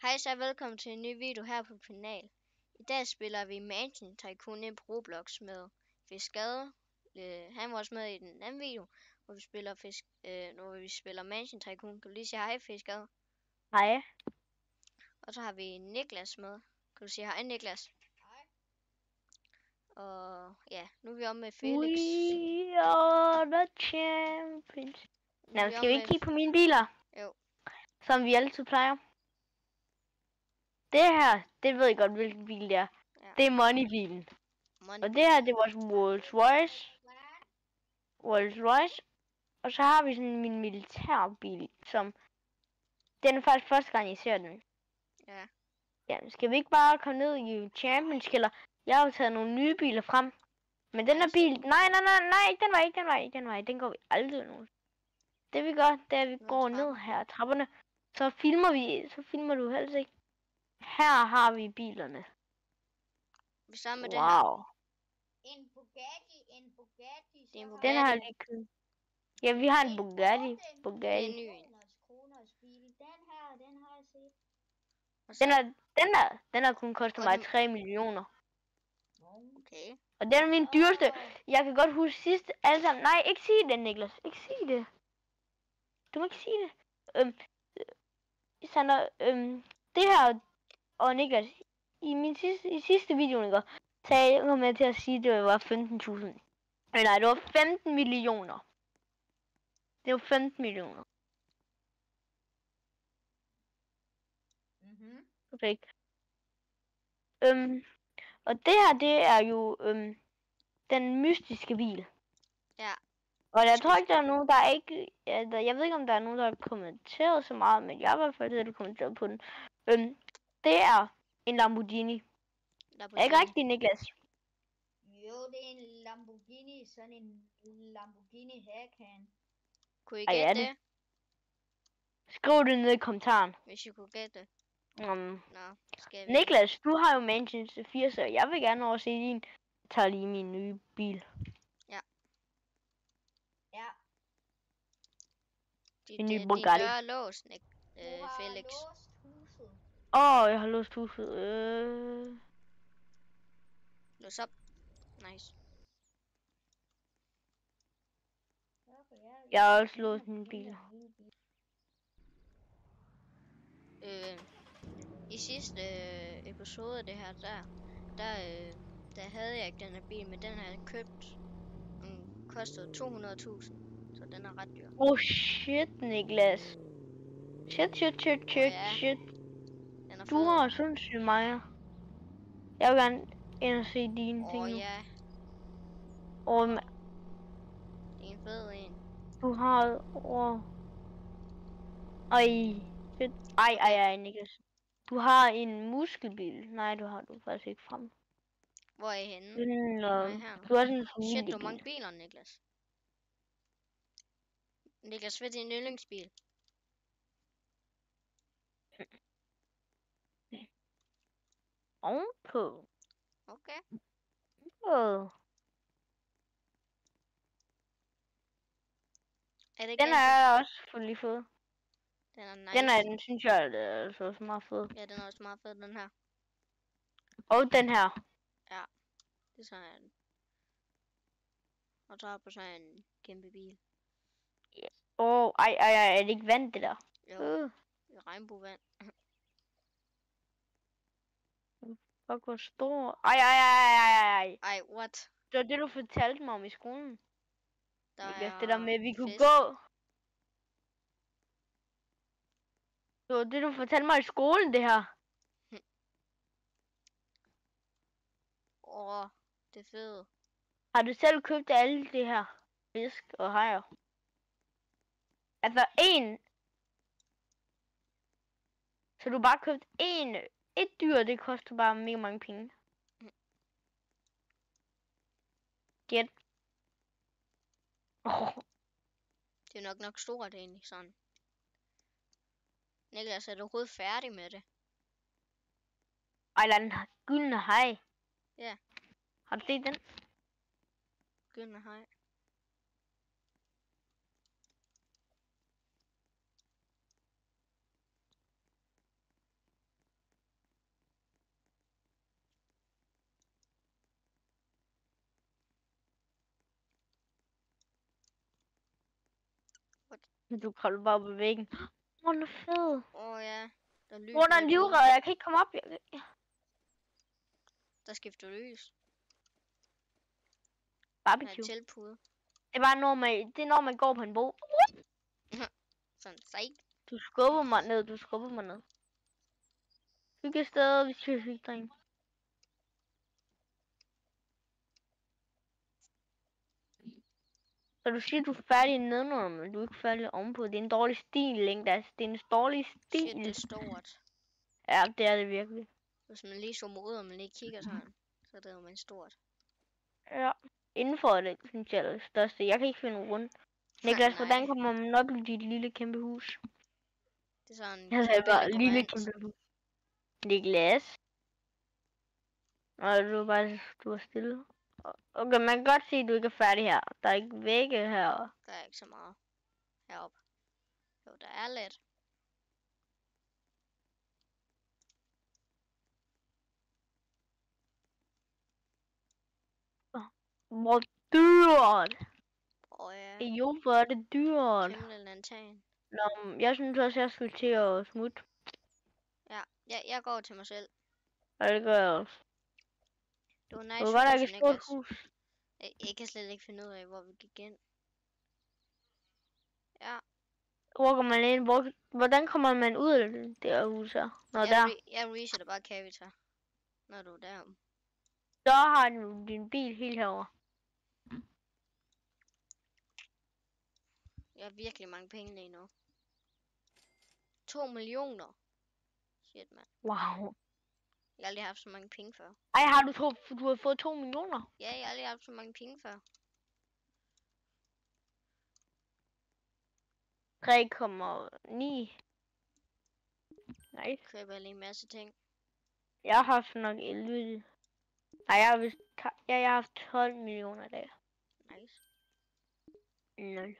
Hej så velkommen til en ny video her på kanalen. I dag spiller vi Mansion Tycoon ind på Roblox med Fiskade. Han var også med i den anden video, hvor vi spiller Mansion Tycoon. Kan du lige sige hej, Fiskade? Hej. Og så har vi Niklas med. Kan du sige hej, Niklas? Hej. Og ja, nu er vi omme med Felix. We are the champions. Nå, skal vi ikke kigge på mine biler? Jo. Som vi altid plejer. Det her, det ved jeg godt, hvilken bil det er. Ja. Det er Money-bilen. Og det her, det er vores Rolls Royce. Og så har vi sådan min militærbil, som... Den er faktisk første gang, jeg ser den. Ja. Ja, skal vi ikke bare komme ned i Champions, eller... Jeg har jo taget nogle nye biler frem. Men den her bil... Nej, den vej. Den går vi aldrig nu. Det vi gør, det er, at vi går ned her ad trapperne. Så filmer du helst ikke. Her har vi bilerne. Vi starter med Wow. det her. En Bugatti. Det er en Den Bugatti. har lige købt. Ja, vi har en Bugatti. Det er Bugatti. en ny en. Kroners bil. Den har jeg set. Den har kun kostet mig 3 millioner. Okay. Og den er min dyreste. Jeg kan godt huske sidst alle sammen. Nej, ikke sige det, Niklas. Ikke sige det. Du må ikke sige det. Sander, det her og Niklas, i sidste video, ikke, sagde jeg med til at sige, at det var 15.000. Nej, det var 15 millioner. Det var 15 millioner. Perfekt. Og det her, det er jo den mystiske bil. Ja. Og jeg tror ikke, der er nogen, der ikke... Jeg ved ikke, om der er nogen, der har kommenteret så meget, men jeg har i hvert fald kommenteret på den. Det er en Lamborghini. Er ikke rigtigt, Niklas? Jo, det er en Lamborghini. Sådan en Lamborghini Huracan. Kunne I Ej, gætte det? Skriv det ned i kommentaren. Hvis I kunne gætte det. Nå, skal vi... Niklas, du har jo Mansion 4, så jeg vil gerne over se din. Jeg tager lige min nye bil. Ja. Min nye Din Bugatti. dør er låst, Felix. Låst huset. Jeg har låst huset. Lås op. Nice. Jeg har også låst min bil. I sidste episode af det her, der havde jeg ikke den her bil, men den har jeg købt. Den kostede 200.000, så den er ret dyr. Shit, Niklas. Shit. Ja. Den er Du har sindssygt meget. Jeg vil gerne ind og se dine ting nu. Ja. Det er en fed en. Du har... Fedt. Ej, Niklas. Du har en muskelbil. Nej, du har du faktisk ikke frem. Hvor er I henne? Du har sådan en familiebil. Shit, du har mange biler, Niklas. Niklas, hvad er din yndlingsbil? Ovenpå. Okay. Er det ikke Den er også fuldt fed. Den er nice. Den synes jeg er så meget fed. Ja, den er også meget fed, den her. Og den her. Ja, det er sådan en. Og så på sådan en kæmpe bil. Er det ikke vand, det der? Jo, det er regnbuevand. Fuck, hvor stor. Ej, what? Det var det, du fortalte mig om i skolen. Det der med, at vi kunne fisk. gå. Det var det, du fortalte mig i skolen, det her. Det er fedt. Har du selv købt alle det her fisk og hajer? Altså så du bare købt et dyr, det koster bare mega mange penge. Gæt. Det er nok stort egentlig sådan. Niklas, er du overhovedet færdig med det? Ej, den gyldne haj. Ja. Har du set den? Gyldne haj. Du kravler bare på væggen. Hvor er den fed. Ja. Der er lys Hvor er der en midt på. livredder? Jeg kan ikke komme op. Der skifter lys. Der er Barbecue. teltpude. Det er bare når man går på en bro. Sådan sejt. Du skubber mig ned. Hygge sted, vi skal hygge drenge. Så du siger, du er færdig nedenunder, men du er ikke færdig ovenpå. Det er en dårlig stil, Lindas. Det er en dårlig stil. Shit, det er stort. Ja, det er det virkelig. Hvis man lige zoomer ud, og man lige kigger sådan, så er det jo stort. Ja. Indenfor det, synes jeg, er det største. Jeg kan ikke finde rundt. Niklas, hvordan kommer man op i dit lille kæmpe hus? Det er sådan Jeg sagde bare lille kæmpe hus. Niklas? Og du er stille. Okay, man kan godt se, at du ikke er færdig her. Der er ikke vægge her. Der er ikke så meget heroppe. Jo, der er lidt. Hvor dyrt! Ja. Jo, hvor er det dyrt. Kæmpe lantan. Nå, jeg synes også, jeg skulle til at smutte. Ja, jeg går til mig selv. Ja, det gør jeg også. Det var nice. Det var ikke et stort hus. Jeg kan slet ikke finde ud af, hvor vi gik ind. Ja. Hvor går man ind? Hvordan kommer man ud af det der hus her? Jeg resetter bare Kavita, når du er derom. Så har du din bil helt herovre. Jeg har virkelig mange penge lige nu. 2 millioner. Shit, mand. Wow. Jeg har aldrig haft så mange penge før. Ej, du har fået 2 millioner? Ja, jeg har aldrig haft så mange penge før. 3,9. Nej. Køber lige en masse ting. Jeg har haft nok 11. Nej, jeg har haft 12 millioner i dag. Nice. 0.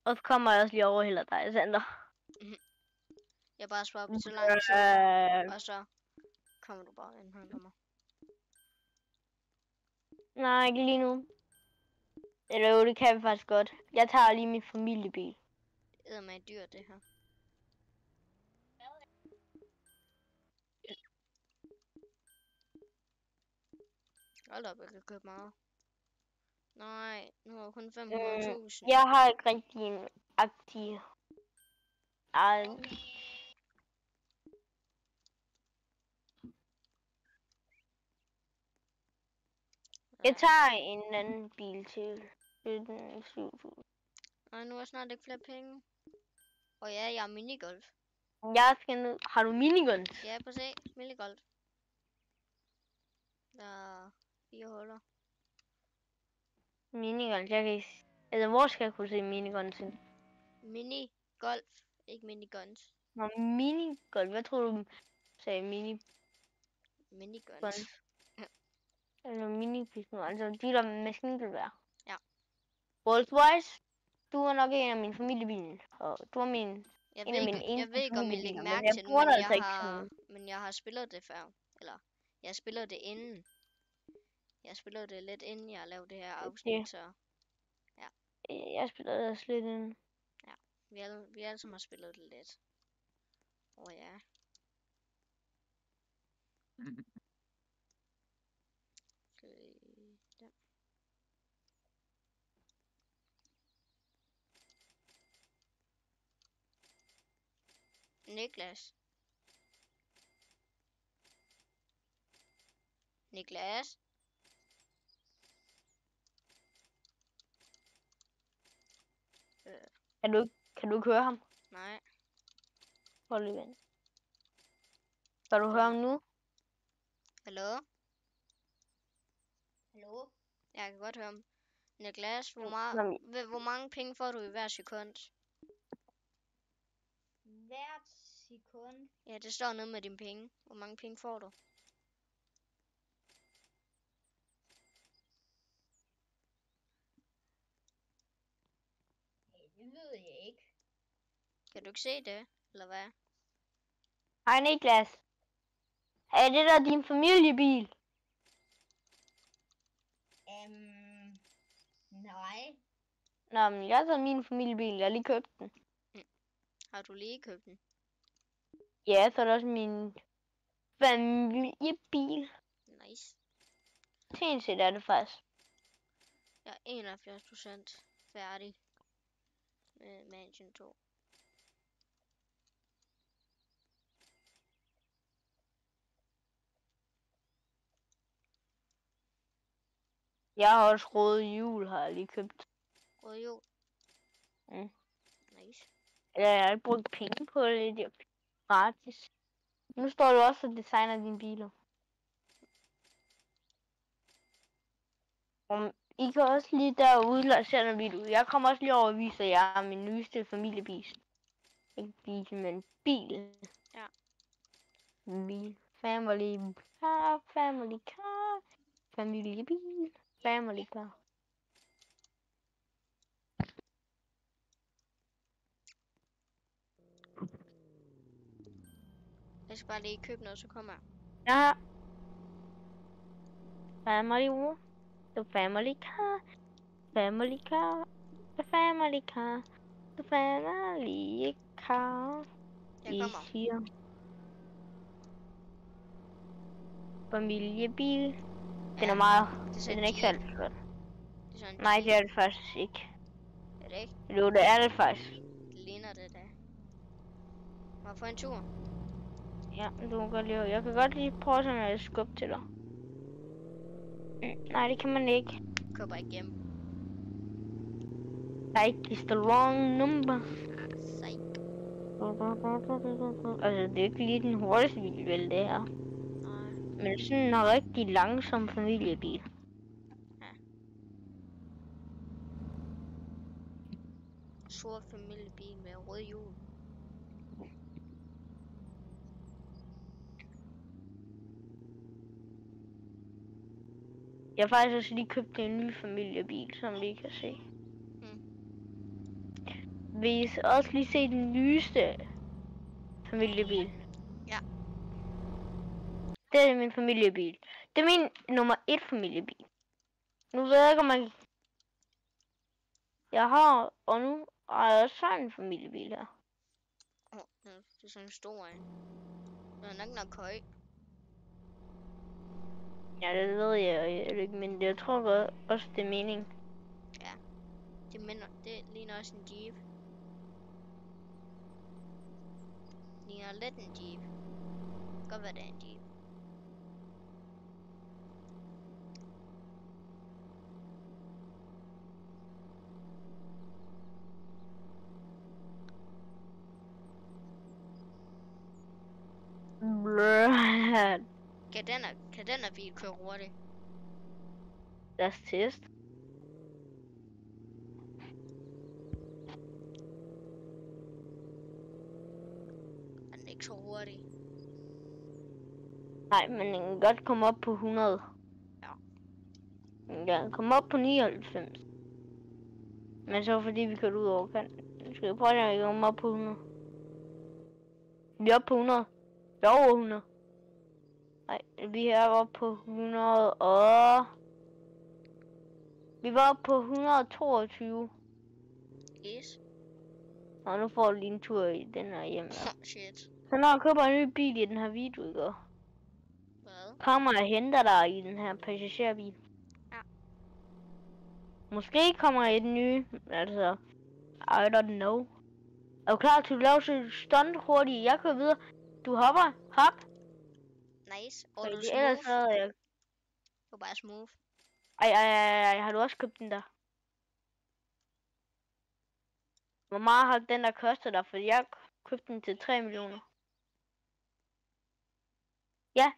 Og så kommer jeg også lige over hele dig, Sander. Jeg bare sparer på så lang tid. Og så kommer du bare ind her mig. Nej, ikke lige nu. Eller jo, det kan vi faktisk godt. Jeg tager lige min familiebil. Det er meget dyrt, det her. Hold op, jeg kan købe meget. Nej, nu har jeg kun 500.000. Jeg har ikke rigtig en aktiv. Jeg tager en anden bil til 7.000. Nej, nu er snart ikke flere penge. Og ja, jeg har minigolf. Jeg skal ned. Har du minigolf? Ja, præcis. Minigolf. Der er 4 huller. Minigolf, jeg kan ikke... Altså, hvor skal jeg kunne se minigolfen? Minigolf, ikke miniguns. Nå, minigolf. Hvad tror du sagde Miniguns. Altså minipistol, altså de der maskingevær. Ja. Rolls-Royce, du er nok en af mine familiebiler, og du er min... Jeg ved ikke, om I lægger mærke til det, men jeg har spillet det før. Eller, jeg spiller det inden. Jeg spiller det lidt inden jeg lavede det her afsnit, så... Ja. Jeg spiller det også lidt inden. Ja, vi alle sammen har spillet det lidt. Ja. Der. Niklas. Kan du ikke høre ham? Nej. Hold lige vent. Kan du høre ham nu? Hallo? Hallo? Jeg kan godt høre ham. Niklas, hvor mange penge får du i hver sekund? Hvert sekund? Ja, det står nede med dine penge. Hvor mange penge får du? Det ved jeg ikke. Kan du ikke se det? Eller hvad? Hej Niklas. Er det der din familiebil? Nej. Nå, men jeg har taget min familiebil. Jeg har lige købt den. Har du lige købt den? Ja, så er der også min familiebil. Nice. Sindssygt er det faktisk. Jeg er 71% færdig med Mansion 2. Jeg har også røde hjul, har jeg lige købt. Rød jul. Mm. Nice. Eller jeg har ikke brugt penge på det. Det er gratis. Nu står du også og designer dine biler. I kan også lige derude lancere en video. Jeg kommer også lige over og viser jer min nyeste familiebil. Ikke bil, men bil. Ja. Bil. Family car, family car. Familiebil. Family car. Jeg skal bare lige købe noget, så kommer jeg. Ja. Family war. The family car. Family car. The family car. The family car. Jeg kommer. Siger. Familiebil. Den er meget. Den er ikke særlig flot. Det er sådan Nej, det er det faktisk ikke. Er det ikke? Jo, det er det faktisk. Det ligner det da. Må jeg få en tur? Ja, du kan godt lide. Jeg kan godt lige prøve sådan at skubbe til dig. Nej, det kan man ikke. Køber ikke hjem. Like is the wrong number. Sej. Altså, det er ikke lige den hurtigste bil, vel, det her. Nej. Men sådan en rigtig langsom familiebil. Sort familiebil med rød hjul. Jeg har faktisk også lige købt en ny familiebil, som vi kan se. Vi har også lige set den nyeste familiebil. Ja. Det er min familiebil. Det er min nummer 1 familiebil. Nu ved jeg ikke, om man... Jeg har, og nu har jeg også sådan en familiebil her. Det er sådan en stor en. Den er nok høj. Ja, det ved jeg ikke, men jeg tror godt også, det er meningen. Ja. Det ligner også en Jeep. Ligner lidt en Jeep. Godt være det er en Jeep. Kan den her bil køre hurtigt? Lad os teste. Er den ikke så hurtig? Nej, men den kan godt komme op på 100. Ja. Den kan komme op på 99. Men så fordi vi kørte ud over kanten. Nu skal vi prøve at komme op på 100. Vi er oppe på 100. Vi er over 100. Nej, vi er oppe på 100 og... Vi var oppe på 122. Yes. Og nu får du lige en tur i den her hjem. Shit. Så når jeg køber en ny bil i den her video, ikke? Hvad? Kommer jeg og henter dig i den her passagerbil. Ja. Måske kommer jeg i den nye, altså, I don't know. Er du klar til at lave sådan et stunt hurtigt? Jeg kører videre. Du hopper. Hop. Nice. Og du Ellers smooth. så er jeg... Du er bare smooth. Ej, har du også købt den der? Hvor meget har den der kostet dig? For jeg købte den til 3 millioner. Ja,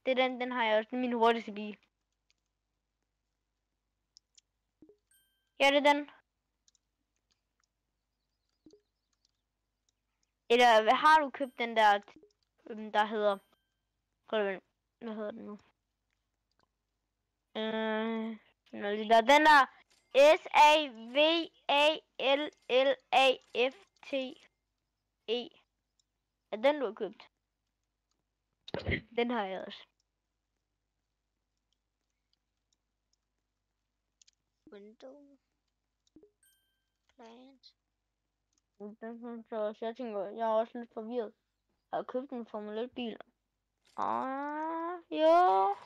det er den har jeg også. Det er min hurtigste bil. Ja, det er den. Eller hvad har du købt den der, der hedder... Hvad hedder den nu? Den der SAVALLAFTE. Er den du har købt? Den har jeg også. Window. Plans. Så jeg tænker, jeg er også lidt forvirret. Jeg har købt en Formel 1 bil. Jo.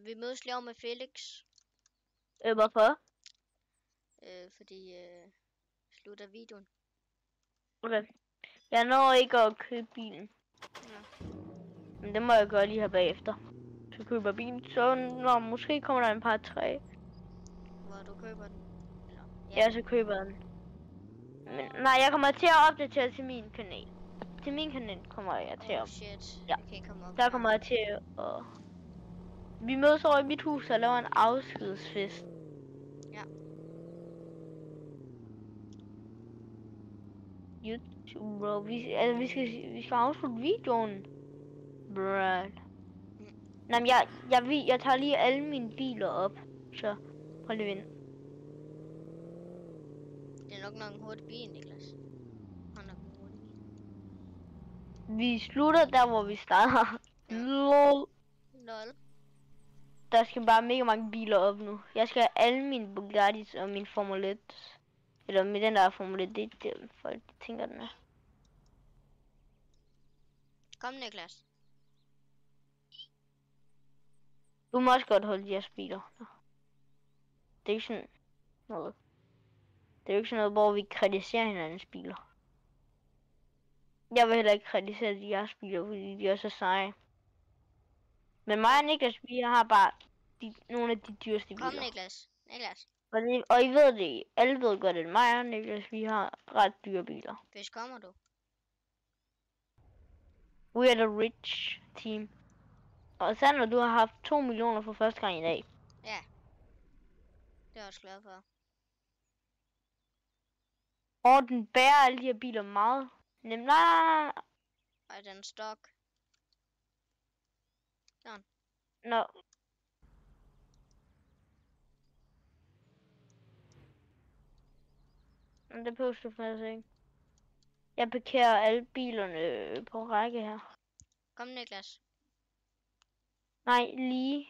Vi mødes lige over med Felix. Hvorfor? Fordi slutter videoen. Okay. Jeg når ikke at købe bilen. Ja. Men det må jeg gøre lige her bagefter. Så køber jeg bilen. Så når måske kommer der en par træ. Hvor du køber den. Eller, Ja, så køber jeg den. Men nej, jeg kommer til at opdatere til min kanal. Til min kanal kommer jeg til at... shit. Ja. Jeg kan ikke komme op. Der kommer jeg til at... Vi mødes over i mit hus og laver en afskedsfest. Ja. YouTube, bro. Vi skal afslutte videoen. Bro. Nej, men jeg tager lige alle mine biler op. Så prøv lige vind. Det er nok en hurtig bil, Niklas. Han er en hurtig bil. Vi slutter der, hvor vi starter. Ja. Lol. Lol. Der skal bare mega mange biler op nu. Jeg skal have alle mine Bugattis og min Formel 1. Eller med den der Formel 1, det folk tænker den er. Kom, Niklas. Du må også godt holde de her biler. Det er ikke sådan noget. Det er jo ikke sådan noget, hvor vi kritiserer hinandens biler. Jeg vil heller ikke kritisere de jeres biler, fordi de er så seje. Men mig og Niklas, vi har bare nogle af de dyreste biler. Kom, Niklas. Niklas. Og I ved det, alle ved godt, at mig og Niklas, vi har ret dyre biler. Hvis kommer du. We are the rich team. Og Sander, du har haft 2 millioner for første gang i dag. Ja. Det er jeg også glad for. Og den bærer alle de her biler meget. Nem, nej. Og den stok. Sådan. Nå. Men det behøver du faktisk ikke. Jeg parkerer alle bilerne på række her. Kom, Niklas. Nej, lige.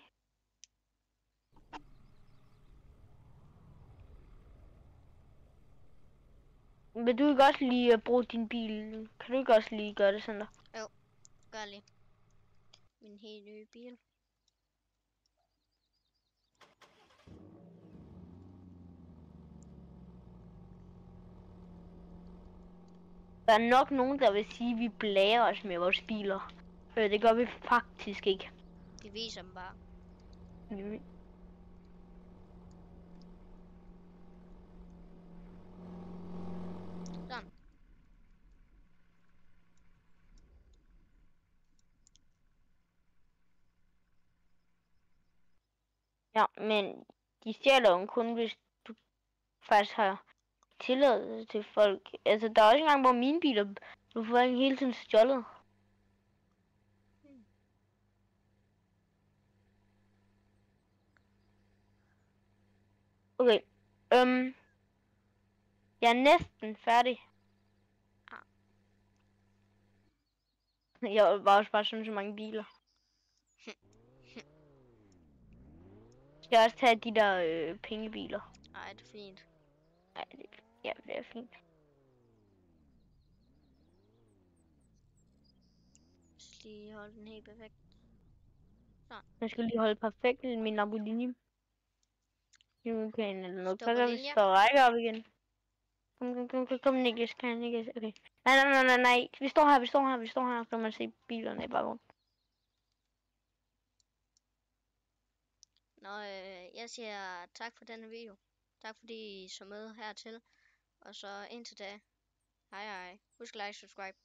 Vil du ikke også lige bruge din bil? Kan du ikke også lige gøre det sådan der? Jo, gør lige. Min helt nye bil. Der er nok nogen, der vil sige, at vi blærer os med vores biler. Det gør vi faktisk ikke. Det viser dem bare. Sådan. Ja, men de stjæler jo kun, hvis du faktisk har tilladelse til folk. Altså, der er også en gang, hvor mine biler, du får ikke hele tiden stjålet. Okay, jeg er næsten færdig. Jeg var også bare sådan så mange biler. Skal jeg også tage de der pengebiler? Ej, det er fint. Nej, ja, det er fint. Lige holde den helt perfekt. Sådan. Jeg skal lige holde perfekt min Lamborghini. Okay, eller noget. Stå på Så kan vi linje. stå række op igen. Kom, Niklas, okay. Nej. Vi står her. Så kan man se bilerne i baggrunden. Nå, jeg siger tak for denne video. Tak fordi I så med hertil. Og så indtil da. Hej hej. Husk at like, subscribe.